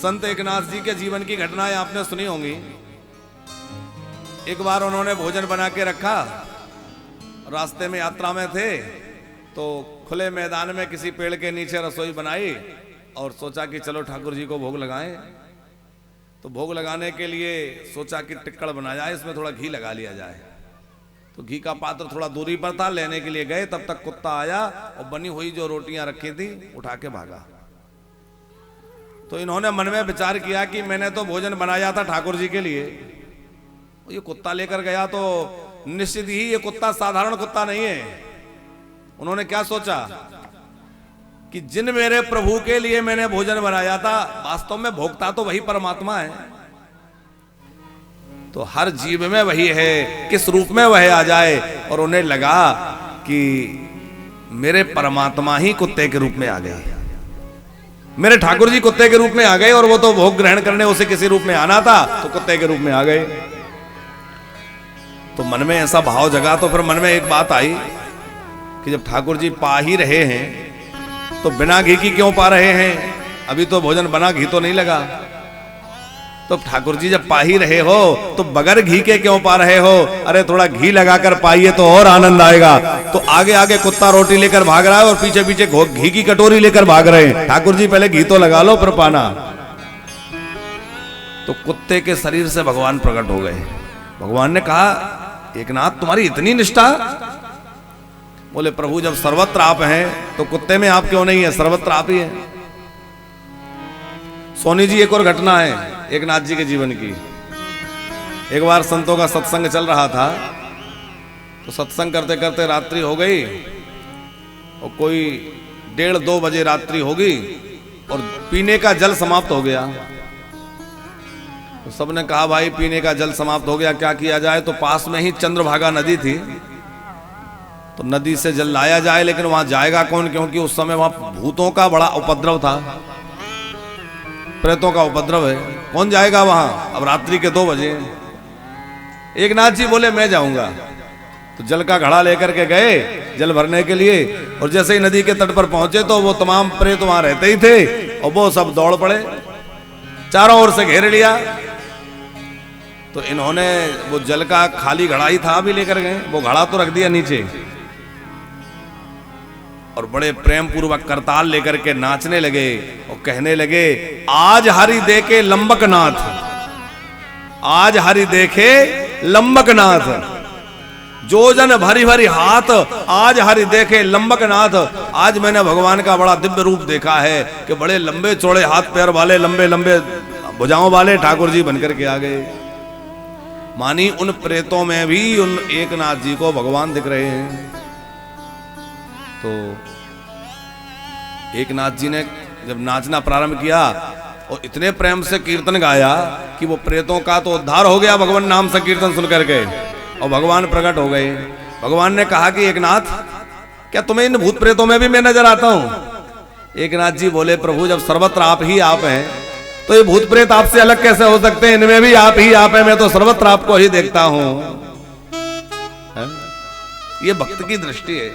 संत एकनाथ जी के जीवन की घटनाएं आपने सुनी होंगी। एक बार उन्होंने भोजन बना के रखा, रास्ते में यात्रा में थे तो खुले मैदान में किसी पेड़ के नीचे रसोई बनाई और सोचा कि चलो ठाकुर जी को भोग लगाएं। तो भोग लगाने के लिए सोचा कि टिक्कड़ बना जाए, इसमें थोड़ा घी लगा लिया जाए। तो घी का पात्र थोड़ा दूरी पर था, लेने के लिए गए, तब तक कुत्ता आया और बनी हुई जो रोटियां रखी थी उठा के भागा। तो इन्होंने मन में विचार किया कि मैंने तो भोजन बनाया था ठाकुर जी के लिए, ये कुत्ता लेकर गया तो निश्चित ही ये कुत्ता साधारण कुत्ता नहीं है। उन्होंने क्या सोचा कि जिन मेरे प्रभु के लिए मैंने भोजन बनाया था, वास्तव में भोक्ता तो वही परमात्मा है, तो हर जीव में वही है, किस रूप में वह आ जाए। और उन्हें लगा कि मेरे परमात्मा ही कुत्ते के रूप में आ गए, मेरे ठाकुर जी कुत्ते के रूप में आ गए, और वो तो भोग ग्रहण करने उसे किसी रूप में आना था, तो कुत्ते के रूप में आ गए। तो मन में ऐसा भाव जगा, तो फिर मन में एक बात आई कि जब ठाकुर जी पा ही रहे हैं तो बिना घी की क्यों पा रहे हैं, अभी तो भोजन बना, घी तो नहीं लगा। तो ठाकुर जी जब पा ही रहे हो तो बगैर घी के क्यों पा रहे हो, अरे थोड़ा घी लगाकर पाइए तो और आनंद आएगा। तो आगे आगे कुत्ता रोटी लेकर भाग रहा है और पीछे पीछे घी की कटोरी लेकर भाग रहे हैं। ठाकुर जी पहले घी तो लगा लो फिर पाना। तो कुत्ते के शरीर से भगवान प्रकट हो गए। भगवान ने कहा, एकनाथ तुम्हारी इतनी निष्ठा? बोले प्रभु जब सर्वत्र आप हैं तो कुत्ते में आप क्यों नहीं है, सर्वत्र आप ही है। सोनी जी एक और घटना है एकनाथ जी के जीवन की। एक बार संतों का सत्संग चल रहा था, तो सत्संग करते करते रात्रि हो गई और कोई 1:30-2 बजे रात्रि होगी और पीने का जल समाप्त हो गया। तो सबने कहा भाई पीने का जल समाप्त हो गया, क्या किया जाए। तो पास में ही चंद्रभागा नदी थी, तो नदी से जल लाया जाए, लेकिन वहां जाएगा कौन, क्योंकि उस समय वहां भूतों का बड़ा उपद्रव था, प्रेतों का उपद्रव है, कौन जाएगा वहां। अब रात्रि के 2 बजे एकनाथ जी बोले मैं जाऊंगा। तो जल का घड़ा लेकर के गए जल भरने के लिए, और जैसे ही नदी के तट पर पहुंचे तो वो तमाम प्रेत वहां रहते ही थे और वो सब दौड़ पड़े, चारों ओर से घेर लिया। तो इन्होंने वो जल का खाली घड़ा ही था भी लेकर गए, वो घड़ा तो रख दिया नीचे और बड़े प्रेम पूर्वक करताल लेकर के नाचने लगे और कहने लगे, आज हरि देखे लंबकनाथ, आज हरि देखे लंबकनाथ, जो जन भरी भरी हाथ, आज हरि देखे लंबकनाथ। आज मैंने भगवान का बड़ा दिव्य रूप देखा है कि बड़े लंबे चौड़े हाथ पैर वाले, लंबे लंबे भुजाओं वाले ठाकुर जी बनकर के आ गए। मानी उन प्रेतों में भी उन एकनाथ जी को भगवान दिख रहे हैं। तो एकनाथ जी ने जब नाचना प्रारंभ किया और इतने प्रेम से कीर्तन गाया कि वो प्रेतों का तो उद्धार हो गया भगवान नाम से कीर्तन सुन करके, और भगवान प्रकट हो गए। भगवान ने कहा कि एकनाथ क्या तुम्हें इन भूत प्रेतों में भी मैं नजर आता हूं। एकनाथ जी बोले प्रभु जब सर्वत्र आप ही आप हैं तो ये भूत प्रेत आपसे अलग कैसे हो सकते हैं, इनमें भी आप ही आप हैं, मैं तो सर्वत्र आपको ही देखता हूं। ये भक्त की दृष्टि है।